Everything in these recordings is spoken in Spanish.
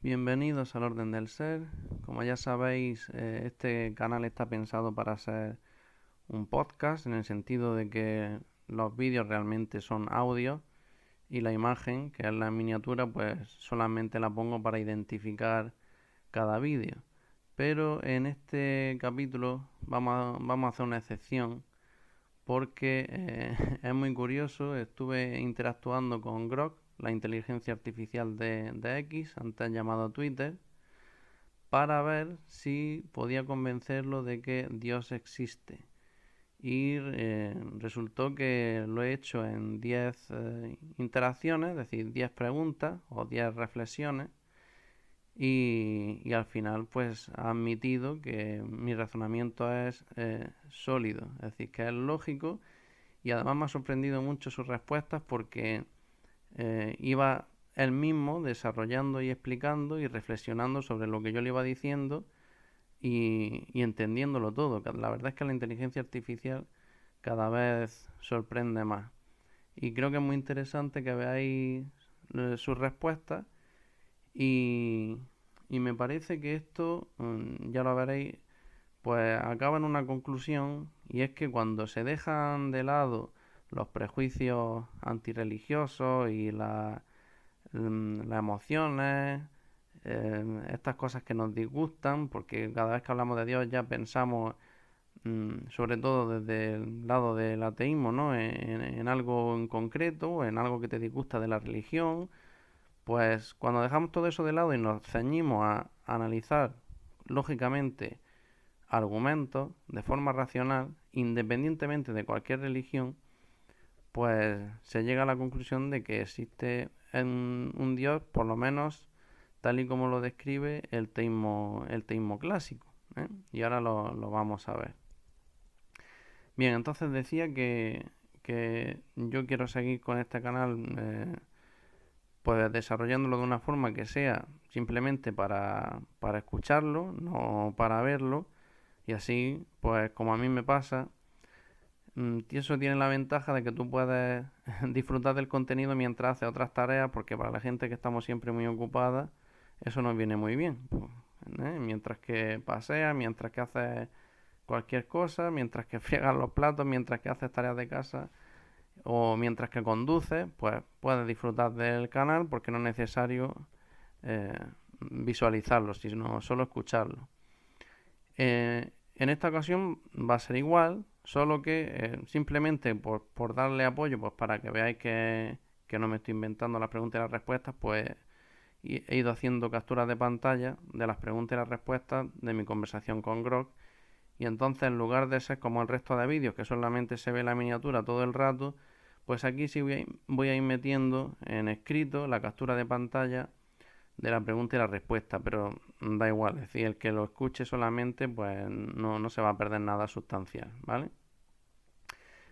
Bienvenidos al Orden del Ser. Como ya sabéis, este canal está pensado para ser un podcast en el sentido de que los vídeos realmente son audio y la imagen, que es la miniatura, pues solamente la pongo para identificar cada vídeo. Pero en este capítulo vamos a hacer una excepción porque es muy curioso. Estuve interactuando con Grok, la inteligencia artificial de X, antes llamado Twitter, para ver si podía convencerlo de que Dios existe. Y resultó que lo he hecho en 10 interacciones, es decir, 10 preguntas o 10 reflexiones, y al final pues ha admitido que mi razonamiento es sólido, es decir, que es lógico, y además me ha sorprendido mucho sus respuestas porque iba él mismo desarrollando y explicando y reflexionando sobre lo que yo le iba diciendo y entendiéndolo todo. La verdad es que la inteligencia artificial cada vez sorprende más. Y creo que es muy interesante que veáis sus respuestas y, y me parece que esto, ya lo veréis, pues acaba en una conclusión, y es que cuando se dejan de lado los prejuicios antirreligiosos y las emociones, estas cosas que nos disgustan, porque cada vez que hablamos de Dios ya pensamos, sobre todo desde el lado del ateísmo, ¿no? En algo en concreto, en algo que te disgusta de la religión. Pues cuando dejamos todo eso de lado y nos ceñimos a analizar lógicamente argumentos de forma racional, independientemente de cualquier religión, pues se llega a la conclusión de que existe un Dios, por lo menos tal y como lo describe el teísmo clásico, ¿eh? Y ahora lo vamos a ver. Bien, entonces decía que yo quiero seguir con este canal, pues desarrollándolo de una forma que sea simplemente para escucharlo, no para verlo, y así, pues como a mí me pasa, y eso tiene la ventaja de que tú puedes disfrutar del contenido mientras haces otras tareas, porque para la gente que estamos siempre muy ocupada, eso nos viene muy bien, pues, mientras que paseas, mientras que haces cualquier cosa, mientras que friegas los platos, mientras que haces tareas de casa o mientras que conduces, pues puedes disfrutar del canal porque no es necesario eh, visualizarlo, sino solo escucharlo. En esta ocasión va a ser igual, solo que simplemente por darle apoyo, pues para que veáis que no me estoy inventando las preguntas y las respuestas, pues he ido haciendo capturas de pantalla de las preguntas y las respuestas de mi conversación con Grok. Y entonces, en lugar de ser como el resto de vídeos, que solamente se ve la miniatura todo el rato, pues aquí sí voy a ir metiendo en escrito la captura de pantalla de la pregunta y la respuesta, pero da igual, es decir, el que lo escuche solamente, pues no se va a perder nada sustancial, ¿vale?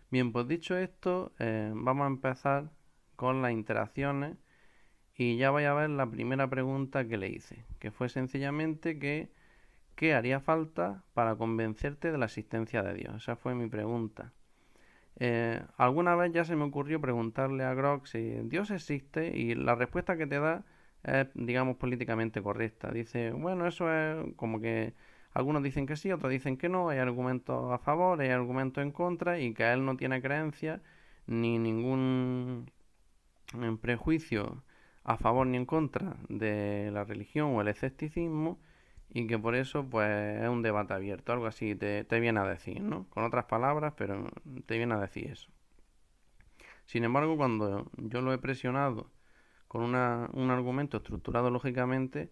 Bien, pues dicho esto, vamos a empezar con las interacciones y ya vais a ver la primera pregunta que le hice, que fue sencillamente que ¿qué haría falta para convencerte de la existencia de Dios? Esa fue mi pregunta. Alguna vez ya se me ocurrió preguntarle a Grok si Dios existe, y la respuesta que te da es, digamos, políticamente correcta. Dice, bueno, eso es como que algunos dicen que sí, otros dicen que no, hay argumentos a favor, hay argumentos en contra, y que él no tiene creencia ni ningún prejuicio a favor ni en contra de la religión o el escepticismo, y que por eso pues es un debate abierto, algo así te viene a decir, ¿no? Con otras palabras, pero te viene a decir eso. Sin embargo, cuando yo lo he presionado con un argumento estructurado lógicamente,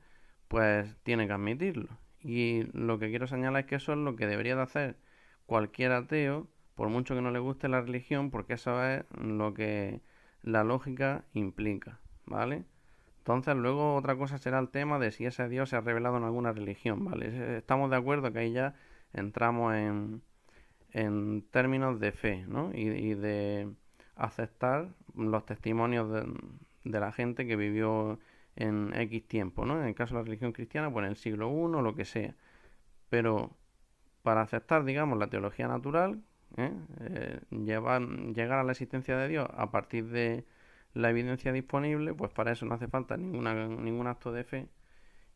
pues tiene que admitirlo. Y lo que quiero señalar es que eso es lo que debería de hacer cualquier ateo, por mucho que no le guste la religión, porque eso es lo que la lógica implica, ¿vale? Entonces luego otra cosa será el tema de si ese Dios se ha revelado en alguna religión, ¿vale? Estamos de acuerdo que ahí ya entramos en términos de fe, ¿no? Y de aceptar los testimonios de la gente que vivió en X tiempo, ¿no? En el caso de la religión cristiana, pues en el siglo I o lo que sea. Pero para aceptar, digamos, la teología natural, llegar a la existencia de Dios a partir de la evidencia disponible, pues para eso no hace falta ningún acto de fe.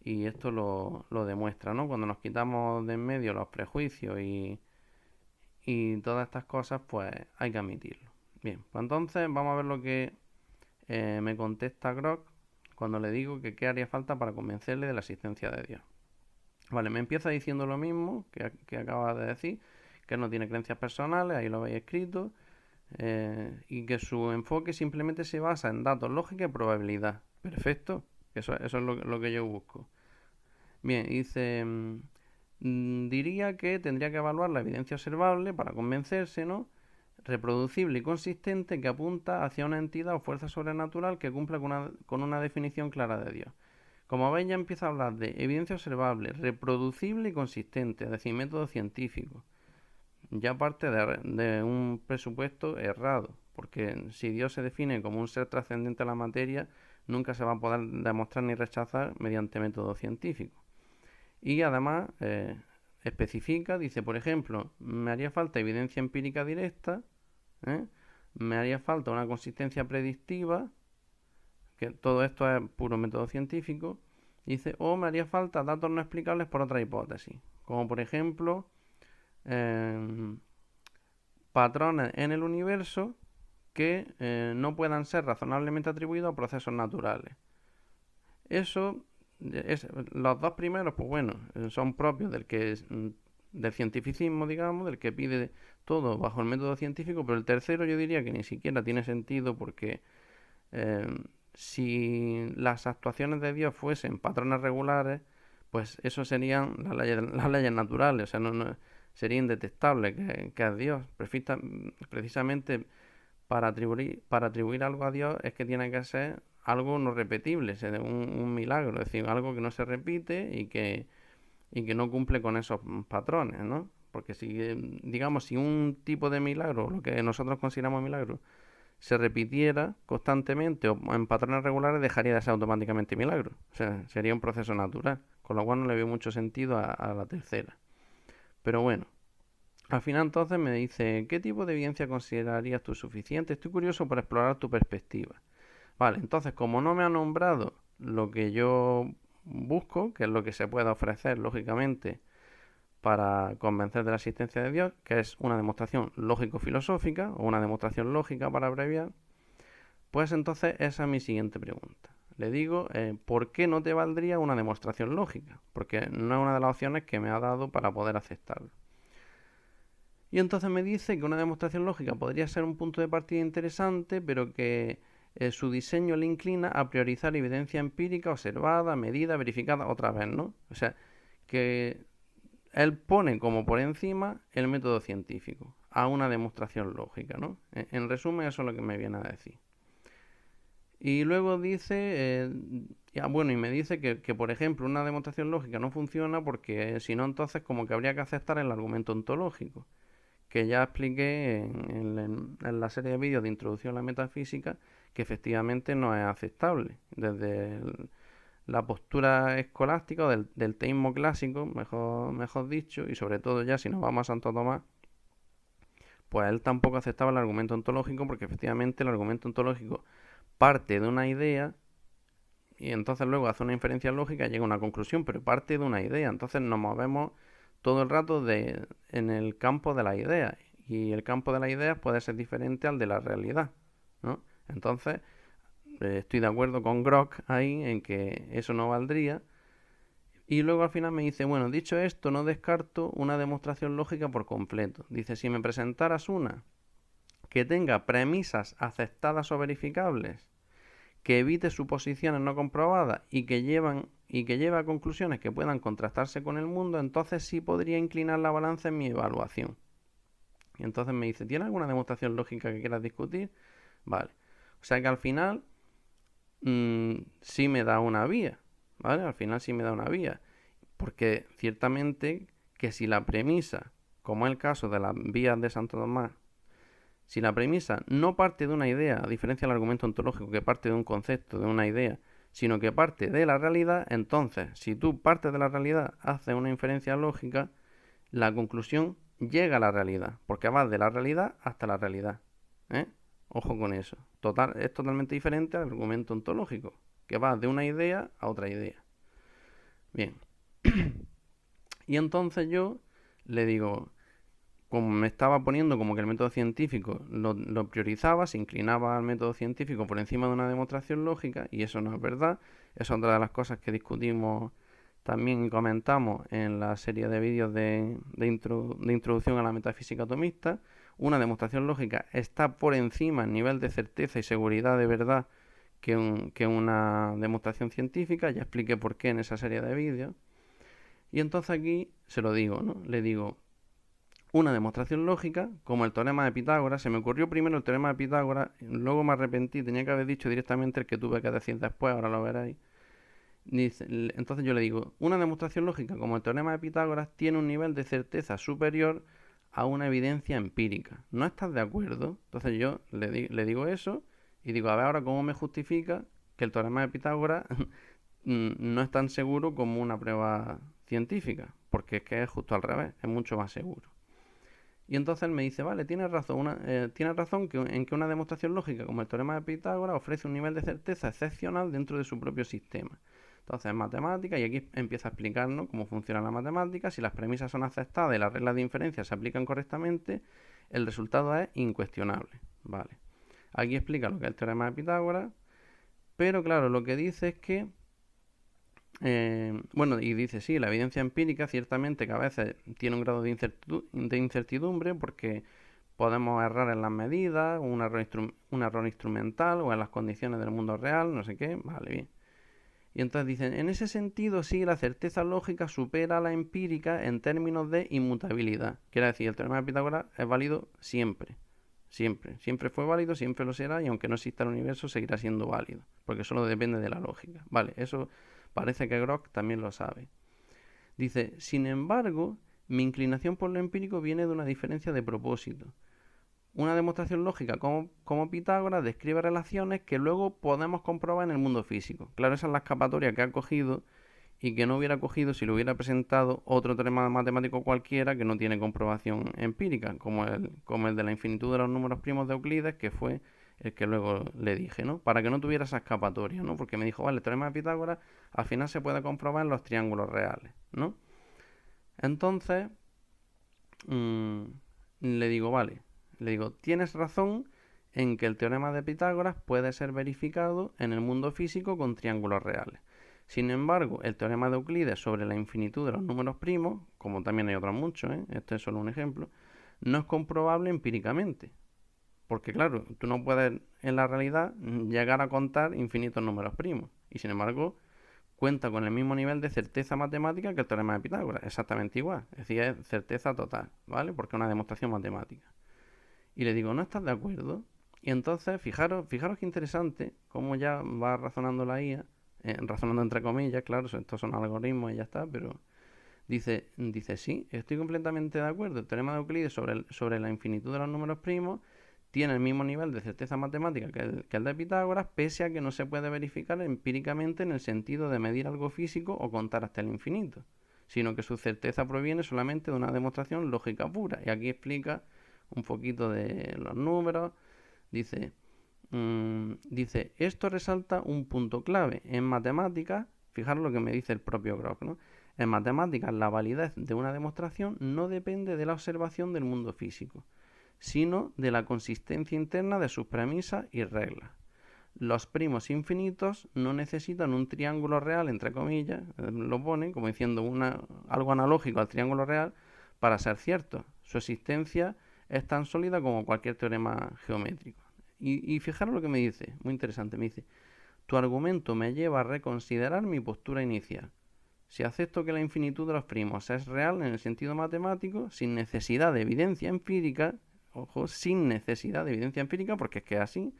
y esto lo demuestra, ¿no? Cuando nos quitamos de en medio los prejuicios y todas estas cosas, pues hay que admitirlo. Bien, pues entonces vamos a ver lo que me contesta Grok cuando le digo que qué haría falta para convencerle de la existencia de Dios. Vale, me empieza diciendo lo mismo que acaba de decir, que no tiene creencias personales, ahí lo habéis escrito, y que su enfoque simplemente se basa en datos, lógica y probabilidad. Perfecto, eso es lo que yo busco. Bien, dice, diría que tendría que evaluar la evidencia observable para convencerse, ¿no? Reproducible y consistente que apunta hacia una entidad o fuerza sobrenatural que cumpla con una definición clara de Dios. Como veis, ya empieza a hablar de evidencia observable, reproducible y consistente, es decir, método científico. Ya parte de un presupuesto errado, porque si Dios se define como un ser trascendente a la materia, nunca se va a poder demostrar ni rechazar mediante método científico. Y además especifica, dice, por ejemplo, me haría falta evidencia empírica directa, ¿eh? Me haría falta una consistencia predictiva, que todo esto es puro método científico, dice, o me haría falta datos no explicables por otra hipótesis, como por ejemplo eh, patrones en el universo que no puedan ser razonablemente atribuidos a procesos naturales. Eso, los dos primeros, pues bueno, son propios del cientificismo, digamos, del que pide todo bajo el método científico, pero el tercero yo diría que ni siquiera tiene sentido porque eh, si las actuaciones de Dios fuesen patrones regulares, pues eso serían las leyes naturales, o sea, sería indetectable que es Dios. Precisamente para atribuir algo a Dios es que tiene que ser algo no repetible, un milagro, es decir, algo que no se repite y que no cumple con esos patrones, ¿no? Porque si, digamos, si un tipo de milagro, lo que nosotros consideramos milagro, se repitiera constantemente o en patrones regulares, dejaría de ser automáticamente milagro. O sea, sería un proceso natural, con lo cual no le veo mucho sentido a la tercera. Pero bueno, al final entonces me dice, ¿qué tipo de evidencia considerarías tú suficiente? Estoy curioso por explorar tu perspectiva. Vale, entonces como no me ha nombrado lo que yo busco, que es lo que se puede ofrecer lógicamente para convencer de la existencia de Dios, que es una demostración lógico-filosófica o una demostración lógica para abreviar, pues entonces esa es mi siguiente pregunta. Le digo, ¿por qué no te valdría una demostración lógica? Porque no es una de las opciones que me ha dado para poder aceptarlo. Y entonces me dice que una demostración lógica podría ser un punto de partida interesante, pero que su diseño le inclina a priorizar evidencia empírica observada, medida, verificada otra vez, ¿no? O sea, que él pone como por encima el método científico a una demostración lógica, ¿no? En resumen, eso es lo que me viene a decir. Y luego dice, bueno, y me dice que, por ejemplo, una demostración lógica no funciona porque si no, entonces como que habría que aceptar el argumento ontológico, que ya expliqué en la serie de vídeos de introducción a la metafísica, que efectivamente no es aceptable. Desde la postura escolástica o del teísmo clásico, mejor dicho, y sobre todo ya si nos vamos a Santo Tomás, pues él tampoco aceptaba el argumento ontológico porque efectivamente el argumento ontológico parte de una idea y entonces luego hace una inferencia lógica y llega a una conclusión, pero parte de una idea. Entonces nos movemos todo el rato en el campo de las ideas y el campo de las ideas puede ser diferente al de la realidad, ¿no? Entonces estoy de acuerdo con Grok ahí en que eso no valdría. Y luego al final me dice, bueno, dicho esto, no descarto una demostración lógica por completo. Dice, si me presentaras una que tenga premisas aceptadas o verificables, que evite suposiciones no comprobadas y que lleve a conclusiones que puedan contrastarse con el mundo, entonces sí podría inclinar la balanza en mi evaluación. Y entonces me dice, ¿tiene alguna demostración lógica que quieras discutir? Vale. O sea que al final sí me da una vía, ¿vale? Al final sí me da una vía. Porque ciertamente que si la premisa, como es el caso de las vías de Santo Tomás, si la premisa no parte de una idea, a diferencia del argumento ontológico que parte de un concepto, de una idea, sino que parte de la realidad, entonces, si tú partes de la realidad, haces una inferencia lógica, la conclusión llega a la realidad, porque va de la realidad hasta la realidad. ¿Eh? Ojo con eso. Es totalmente diferente al argumento ontológico, que va de una idea a otra idea. Bien. Y entonces yo le digo, como me estaba poniendo como que el método científico lo priorizaba, se inclinaba al método científico por encima de una demostración lógica, y eso no es verdad. Es otra de las cosas que discutimos también y comentamos en la serie de vídeos de introducción a la metafísica atomista. Una demostración lógica está por encima en nivel de certeza y seguridad de verdad que una demostración científica. Ya expliqué por qué en esa serie de vídeos. Y entonces aquí se lo digo, ¿no? Le digo, una demostración lógica, como el teorema de Pitágoras. Se me ocurrió primero el teorema de Pitágoras, luego me arrepentí, tenía que haber dicho directamente el que tuve que decir después, ahora lo veréis. Entonces yo le digo, una demostración lógica como el teorema de Pitágoras tiene un nivel de certeza superior a una evidencia empírica. ¿No estás de acuerdo? Entonces yo le digo eso y digo, a ver ahora cómo me justifica que el teorema de Pitágoras no es tan seguro como una prueba científica, porque es que es justo al revés, es mucho más seguro. Y entonces él me dice, vale, tienes razón en que una demostración lógica como el teorema de Pitágoras ofrece un nivel de certeza excepcional dentro de su propio sistema. Entonces es matemática y aquí empieza a explicarnos cómo funciona la matemática. Si las premisas son aceptadas y las reglas de inferencia se aplican correctamente, el resultado es incuestionable. Vale. Aquí explica lo que es el teorema de Pitágoras, pero claro, lo que dice es que bueno, y dice, sí, la evidencia empírica ciertamente que a veces tiene un grado de incertidumbre porque podemos errar en las medidas, un error instrumental o en las condiciones del mundo real, no sé qué, vale, bien. Y entonces dicen, en ese sentido sí, la certeza lógica supera a la empírica en términos de inmutabilidad. Quiere decir, el teorema de Pitágoras es válido siempre. Siempre. Siempre fue válido, siempre lo será, y aunque no exista el universo, seguirá siendo válido. Porque solo depende de la lógica. Vale, eso parece que Grok también lo sabe. Dice, sin embargo, mi inclinación por lo empírico viene de una diferencia de propósito. Una demostración lógica como Pitágoras describe relaciones que luego podemos comprobar en el mundo físico. Claro, esa es la escapatoria que ha cogido y que no hubiera cogido si lo hubiera presentado otro teorema matemático cualquiera que no tiene comprobación empírica, como el de la infinitud de los números primos de Euclides, que fue el que luego le dije, ¿no? Para que no tuviera esa escapatoria, ¿no? Porque me dijo, vale, el teorema de Pitágoras al final se puede comprobar en los triángulos reales, ¿no? Entonces, mmm, le digo, vale, le digo, tienes razón en que el teorema de Pitágoras puede ser verificado en el mundo físico con triángulos reales. Sin embargo, el teorema de Euclides sobre la infinitud de los números primos, como también hay otros muchos, este es solo un ejemplo, no es comprobable empíricamente. Porque claro, tú no puedes en la realidad llegar a contar infinitos números primos. Y sin embargo, cuenta con el mismo nivel de certeza matemática que el teorema de Pitágoras, exactamente igual. Es decir, es certeza total, ¿vale? Porque es una demostración matemática. Y le digo, ¿no estás de acuerdo? Y entonces, fijaros qué interesante cómo ya va razonando la IA, razonando entre comillas, claro, estos son algoritmos y ya está, pero dice, sí, estoy completamente de acuerdo. El teorema de Euclides sobre la infinitud de los números primos tiene el mismo nivel de certeza matemática que el de Pitágoras, pese a que no se puede verificar empíricamente en el sentido de medir algo físico o contar hasta el infinito, sino que su certeza proviene solamente de una demostración lógica pura. Y aquí explica un poquito de los números. Dice, esto resalta un punto clave. En matemáticas, fijaros lo que me dice el propio Grok, ¿no? En matemáticas, la validez de una demostración no depende de la observación del mundo físico, sino de la consistencia interna de sus premisas y reglas. Los primos infinitos no necesitan un triángulo real, entre comillas, lo pone como diciendo algo analógico al triángulo real, para ser ciertos. Su existencia es tan sólida como cualquier teorema geométrico. Y fijaros lo que me dice, muy interesante, me dice, tu argumento me lleva a reconsiderar mi postura inicial. Si acepto que la infinitud de los primos es real en el sentido matemático, sin necesidad de evidencia empírica, ojo, sin necesidad de evidencia empírica, porque es que es así,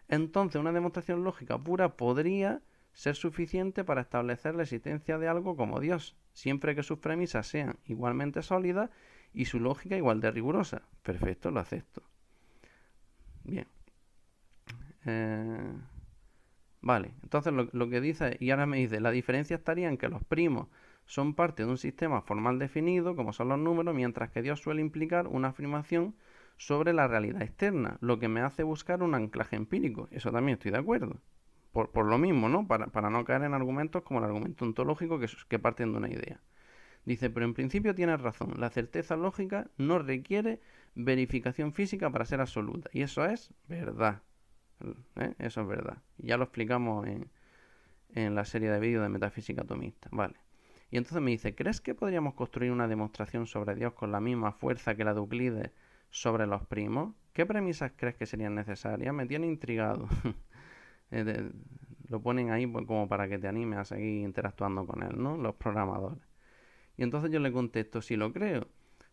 entonces una demostración lógica pura podría ser suficiente para establecer la existencia de algo como Dios, siempre que sus premisas sean igualmente sólidas y su lógica igual de rigurosa. Perfecto, lo acepto. Bien. Vale, entonces lo que dice, y ahora me dice, la diferencia estaría en que los primos son parte de un sistema formal definido, como son los números, mientras que Dios suele implicar una afirmación sobre la realidad externa, lo que me hace buscar un anclaje empírico. Eso también estoy de acuerdo. por lo mismo, ¿no? Para no caer en argumentos como el argumento ontológico que parten de una idea. Dice, pero en principio tienes razón, la certeza lógica no requiere verificación física para ser absoluta. Y eso es verdad. Eso es verdad. Ya lo explicamos en la serie de vídeos de Metafísica Atomista. Vale. Y entonces me dice, ¿crees que podríamos construir una demostración sobre Dios con la misma fuerza que la de Euclides sobre los primos? ¿Qué premisas crees que serían necesarias? Me tiene intrigado. Lo ponen ahí como para que te anime a seguir interactuando con él, ¿no? Los programadores. Y entonces yo le contesto, si lo creo,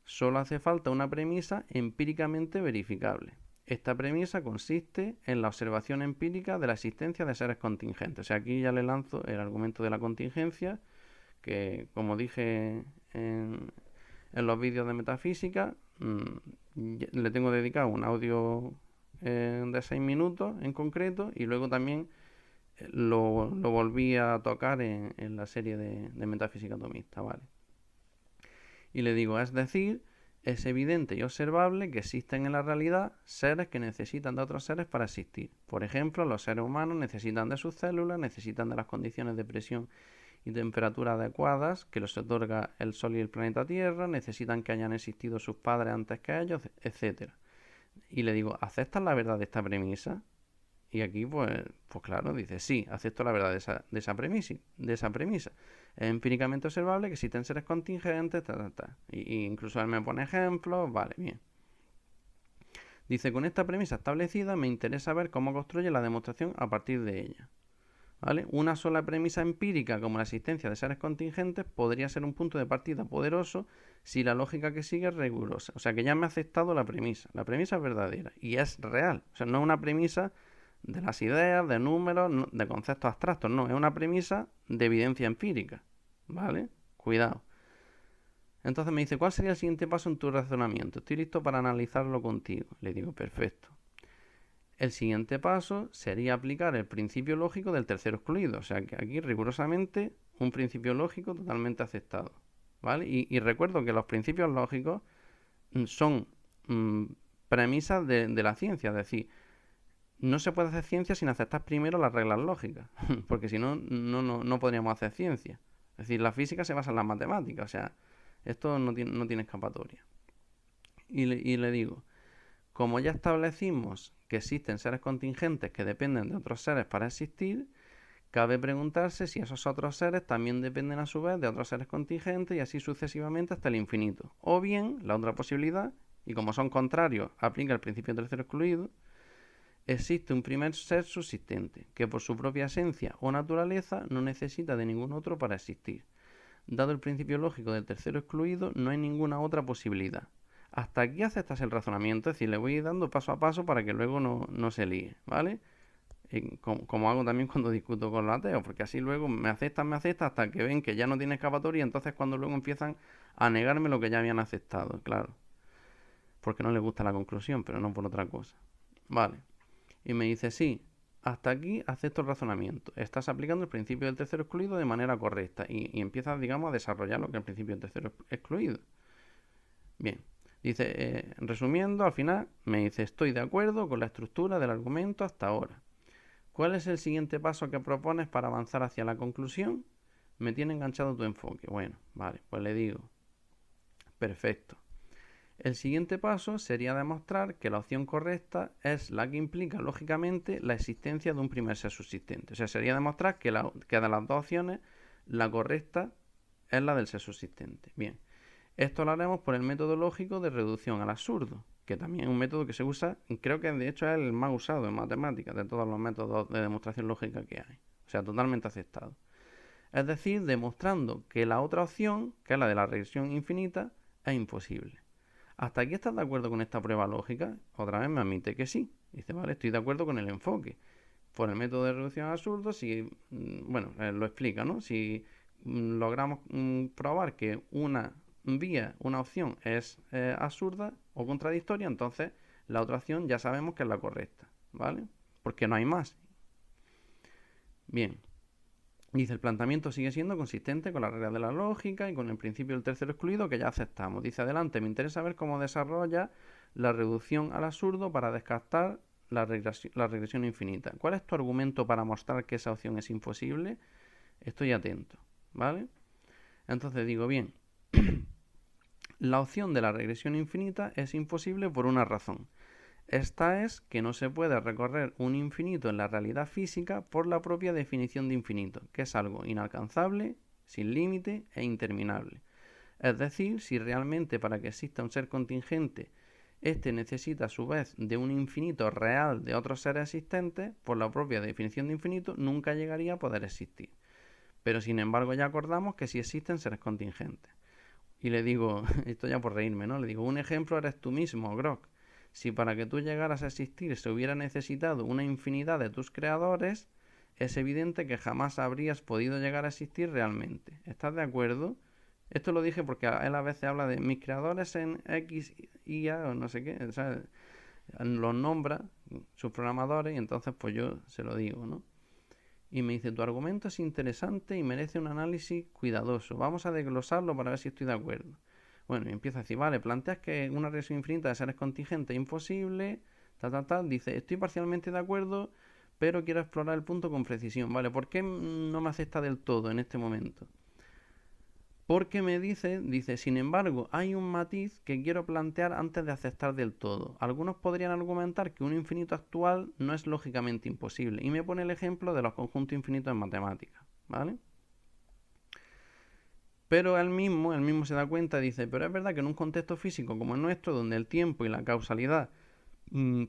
solo hace falta una premisa empíricamente verificable. Esta premisa consiste en la observación empírica de la existencia de seres contingentes. O sea, aquí ya le lanzo el argumento de la contingencia, que como dije en los vídeos de metafísica, le tengo dedicado un audio de 6 minutos en concreto, y luego también lo volví a tocar en la serie de Metafísica Atomista, ¿vale? Y le digo, es decir, es evidente y observable que existen en la realidad seres que necesitan de otros seres para existir. Por ejemplo, los seres humanos necesitan de sus células, necesitan de las condiciones de presión y temperatura adecuadas que les otorga el Sol y el planeta Tierra, necesitan que hayan existido sus padres antes que ellos, etc. Y le digo, ¿aceptas la verdad de esta premisa? Y aquí, pues claro, dice, sí, acepto la verdad de esa premisa. Es empíricamente observable que existen seres contingentes, Y incluso él me pone ejemplos, vale, bien. Dice, con esta premisa establecida me interesa ver cómo construye la demostración a partir de ella. ¿Vale? Una sola premisa empírica como la existencia de seres contingentes podría ser un punto de partida poderoso si la lógica que sigue es rigurosa. O sea que ya me ha aceptado la premisa. La premisa es verdadera y es real. O sea, no es una premisa de las ideas, de números, de conceptos abstractos, no, es una premisa de evidencia empírica, ¿vale? Cuidado. Entonces me dice, ¿cuál sería el siguiente paso en tu razonamiento? Estoy listo para analizarlo contigo. Le digo, perfecto. El siguiente paso sería aplicar el principio lógico del tercero excluido, o sea que aquí rigurosamente un principio lógico totalmente aceptado, ¿vale? Y recuerdo que los principios lógicos son premisas de la ciencia, es decir, no se puede hacer ciencia sin aceptar primero las reglas lógicas, porque si no, no podríamos hacer ciencia. Es decir, la física se basa en las matemáticas, o sea, esto no tiene escapatoria. Y le digo, como ya establecimos que existen seres contingentes que dependen de otros seres para existir, cabe preguntarse si esos otros seres también dependen a su vez de otros seres contingentes y así sucesivamente hasta el infinito. O bien, la otra posibilidad, y como son contrarios, aplica el principio tercero excluido, existe un primer ser subsistente, que por su propia esencia o naturaleza no necesita de ningún otro para existir. Dado el principio lógico del tercero excluido, no hay ninguna otra posibilidad. Hasta aquí aceptas el razonamiento, es decir, le voy dando paso a paso para que luego no se líe, ¿vale? Como hago también cuando discuto con los ateos, porque así luego me aceptan hasta que ven que ya no tiene escapatoria, entonces cuando luego empiezan a negarme lo que ya habían aceptado, claro. Porque no les gusta la conclusión, pero no por otra cosa. Vale. Y me dice, sí, hasta aquí acepto el razonamiento. Estás aplicando el principio del tercero excluido de manera correcta y empiezas, digamos, a desarrollar lo que es el principio del tercero excluido. Bien, dice, resumiendo, al final me dice, estoy de acuerdo con la estructura del argumento hasta ahora. ¿Cuál es el siguiente paso que propones para avanzar hacia la conclusión? Me tiene enganchado tu enfoque. Bueno, vale, pues le digo, perfecto. El siguiente paso sería demostrar que la opción correcta es la que implica lógicamente la existencia de un primer ser subsistente. O sea, sería demostrar que de las dos opciones la correcta es la del ser subsistente. Bien, esto lo haremos por el método lógico de reducción al absurdo, que también es un método que se usa, creo que de hecho es el más usado en matemáticas de todos los métodos de demostración lógica que hay. O sea, totalmente aceptado. Es decir, demostrando que la otra opción, que es la de la regresión infinita, es imposible. ¿Hasta aquí estás de acuerdo con esta prueba lógica? Otra vez me admite que sí. Dice, vale, estoy de acuerdo con el enfoque. Por el método de reducción al absurdo, si, bueno, lo explica, ¿no? Si logramos probar que una vía, una opción es absurda o contradictoria, entonces la otra opción ya sabemos que es la correcta, ¿vale? Porque no hay más. Bien. Dice, el planteamiento sigue siendo consistente con las reglas de la lógica y con el principio del tercero excluido que ya aceptamos. Dice, adelante, me interesa ver cómo desarrolla la reducción al absurdo para descartar la regresión infinita. ¿Cuál es tu argumento para mostrar que esa opción es imposible? Estoy atento, ¿vale? Entonces digo, bien, la opción de la regresión infinita es imposible por una razón. Esta es que no se puede recorrer un infinito en la realidad física por la propia definición de infinito, que es algo inalcanzable, sin límite e interminable. Es decir, si realmente para que exista un ser contingente, este necesita a su vez de un infinito real de otros seres existentes, por la propia definición de infinito nunca llegaría a poder existir. Pero sin embargo ya acordamos que sí existen seres contingentes. Y le digo, esto ya por reírme, ¿no? Le digo, un ejemplo eres tú mismo, Grok. Si para que tú llegaras a existir se hubiera necesitado una infinidad de tus creadores, es evidente que jamás habrías podido llegar a existir realmente. ¿Estás de acuerdo? Esto lo dije porque él a veces habla de mis creadores en X, Y, A o no sé qué, o sea, los nombra, sus programadores, y entonces pues yo se lo digo, ¿no? Y me dice, tu argumento es interesante y merece un análisis cuidadoso. Vamos a desglosarlo para ver si estoy de acuerdo. Bueno, y empieza a decir, vale, planteas que una regresión infinita de seres contingentes es imposible, Dice, estoy parcialmente de acuerdo, pero quiero explorar el punto con precisión. Vale, ¿por qué no me acepta del todo en este momento? Porque me dice, sin embargo, hay un matiz que quiero plantear antes de aceptar del todo. Algunos podrían argumentar que un infinito actual no es lógicamente imposible. Y me pone el ejemplo de los conjuntos infinitos en matemáticas, ¿vale? Pero él mismo se da cuenta y dice, pero es verdad que en un contexto físico como el nuestro, donde el tiempo y la causalidad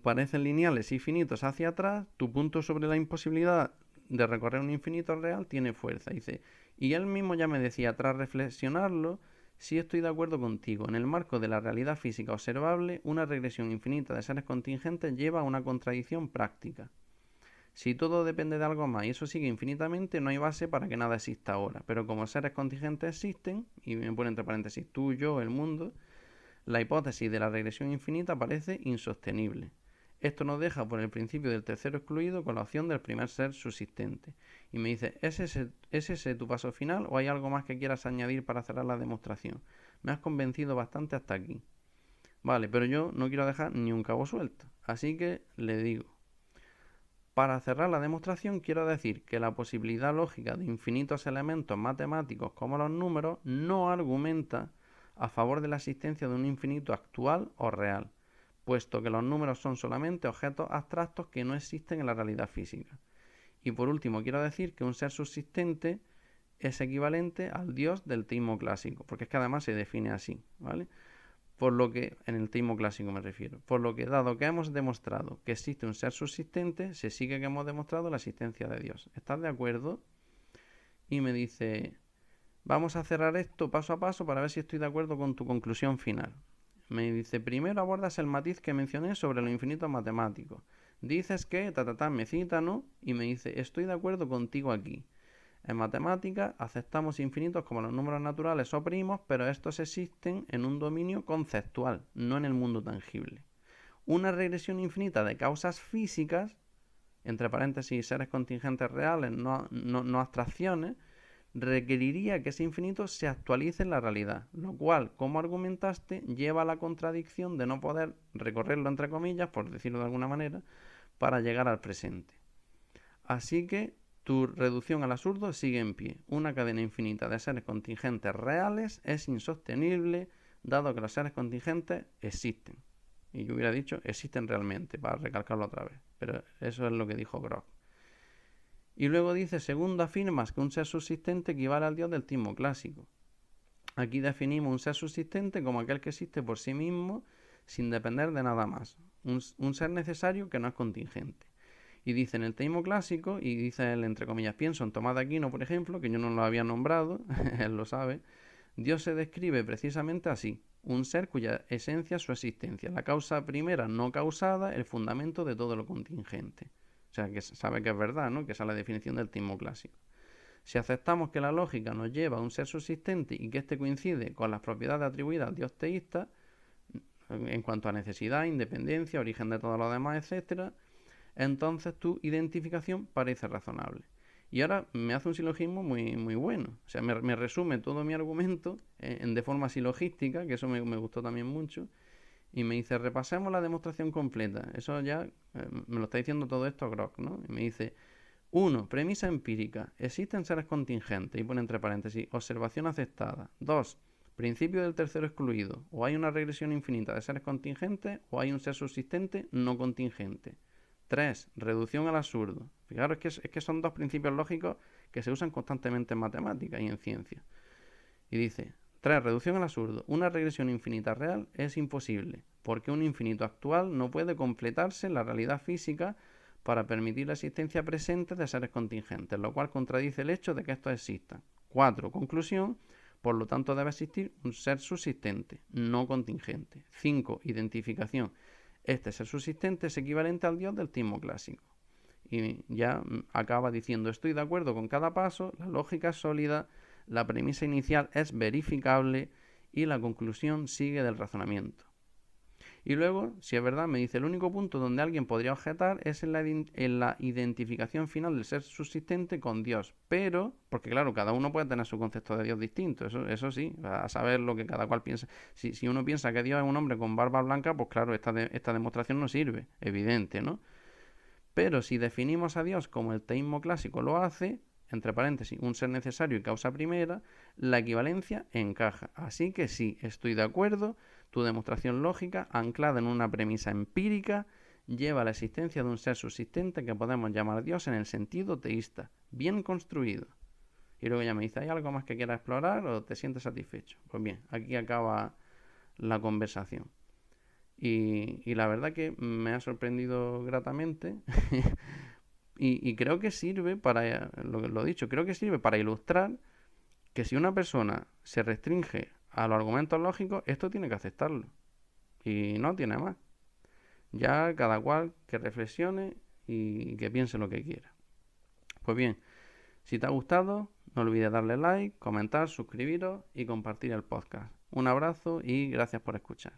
parecen lineales y finitos hacia atrás, tu punto sobre la imposibilidad de recorrer un infinito real tiene fuerza. Dice, y él mismo ya me decía, tras reflexionarlo, sí estoy de acuerdo contigo. En el marco de la realidad física observable, una regresión infinita de seres contingentes lleva a una contradicción práctica. Si todo depende de algo más y eso sigue infinitamente, no hay base para que nada exista ahora. Pero como seres contingentes existen, y me pone entre paréntesis tú, yo, el mundo, la hipótesis de la regresión infinita parece insostenible. Esto nos deja por el principio del tercero excluido con la opción del primer ser subsistente. Y me dice, ¿es ese tu paso final o hay algo más que quieras añadir para cerrar la demostración? Me has convencido bastante hasta aquí. Vale, pero yo no quiero dejar ni un cabo suelto. Así que le digo, para cerrar la demostración quiero decir que la posibilidad lógica de infinitos elementos matemáticos como los números no argumenta a favor de la existencia de un infinito actual o real, puesto que los números son solamente objetos abstractos que no existen en la realidad física. Y por último quiero decir que un ser subsistente es equivalente al dios del teísmo clásico, porque es que además se define así, ¿vale? Por lo que, en el teísmo clásico me refiero, por lo que dado que hemos demostrado que existe un ser subsistente, se sigue que hemos demostrado la existencia de Dios. ¿Estás de acuerdo? Y me dice, vamos a cerrar esto paso a paso para ver si estoy de acuerdo con tu conclusión final. Me dice, primero abordas el matiz que mencioné sobre los infinitos matemáticos. Dices que, me cita, ¿no? Y me dice, estoy de acuerdo contigo aquí. En matemáticas aceptamos infinitos como los números naturales o primos, pero estos existen en un dominio conceptual, no en el mundo tangible. Una regresión infinita de causas físicas, entre paréntesis seres contingentes reales, no abstracciones, requeriría que ese infinito se actualice en la realidad, lo cual, como argumentaste, lleva a la contradicción de no poder recorrerlo entre comillas, por decirlo de alguna manera, para llegar al presente. Así que tu reducción al absurdo sigue en pie. Una cadena infinita de seres contingentes reales es insostenible, dado que los seres contingentes existen. Y yo hubiera dicho existen realmente, para recalcarlo otra vez. Pero eso es lo que dijo Grok. Y luego dice, segundo, afirmas que un ser subsistente equivale al dios del teísmo clásico. Aquí definimos un ser subsistente como aquel que existe por sí mismo sin depender de nada más. Un ser necesario que no es contingente. Y dice en el teísmo clásico, y dice él entre comillas, pienso en Tomás de Aquino, por ejemplo, que yo no lo había nombrado, él lo sabe, Dios se describe precisamente así, un ser cuya esencia es su existencia, la causa primera no causada, el fundamento de todo lo contingente. O sea, que sabe que es verdad, ¿no? Que esa es la definición del teísmo clásico. Si aceptamos que la lógica nos lleva a un ser subsistente y que éste coincide con las propiedades atribuidas al Dios teísta, en cuanto a necesidad, independencia, origen de todo lo demás, etcétera, entonces tu identificación parece razonable. Y ahora me hace un silogismo muy bueno. O sea, me resume todo mi argumento de forma silogística, que eso me gustó también mucho. Y me dice, repasemos la demostración completa. Eso ya me lo está diciendo todo esto Grok, ¿no? Y me dice, 1. Premisa empírica. Existen seres contingentes. Y pone entre paréntesis, observación aceptada. 2. Principio del tercero excluido. O hay una regresión infinita de seres contingentes o hay un ser subsistente no contingente. 3. Reducción al absurdo. Fijaros que son dos principios lógicos que se usan constantemente en matemáticas y en ciencia. Y dice, 3. Reducción al absurdo. Una regresión infinita real es imposible, porque un infinito actual no puede completarse en la realidad física para permitir la existencia presente de seres contingentes, lo cual contradice el hecho de que estos existan. 4. Conclusión. Por lo tanto, debe existir un ser subsistente, no contingente. 5. Identificación. Este ser subsistente es equivalente al Dios del teísmo clásico. Y ya acaba diciendo, estoy de acuerdo con cada paso, la lógica es sólida, la premisa inicial es verificable y la conclusión sigue del razonamiento. Y luego, si es verdad, me dice, el único punto donde alguien podría objetar es en la identificación final del ser subsistente con Dios. Pero, porque claro, cada uno puede tener su concepto de Dios distinto, eso sí, a saber lo que cada cual piensa. Si uno piensa que Dios es un hombre con barba blanca, pues claro, esta demostración no sirve, evidente, ¿no? Pero si definimos a Dios como el teísmo clásico lo hace, entre paréntesis, un ser necesario y causa primera, la equivalencia encaja. Así que sí, estoy de acuerdo, tu demostración lógica, anclada en una premisa empírica, lleva a la existencia de un ser subsistente que podemos llamar Dios en el sentido teísta, bien construido. Y luego ella me dice, ¿hay algo más que quieras explorar o te sientes satisfecho? Pues bien, aquí acaba la conversación. Y la verdad que me ha sorprendido gratamente y creo que sirve para, lo dicho, creo que sirve para ilustrar que si una persona se restringe a los argumentos lógicos, esto tiene que aceptarlo. Y no tiene más. Ya cada cual que reflexione y que piense lo que quiera. Pues bien, si te ha gustado, no olvides darle like, comentar, suscribiros y compartir el podcast. Un abrazo y gracias por escuchar.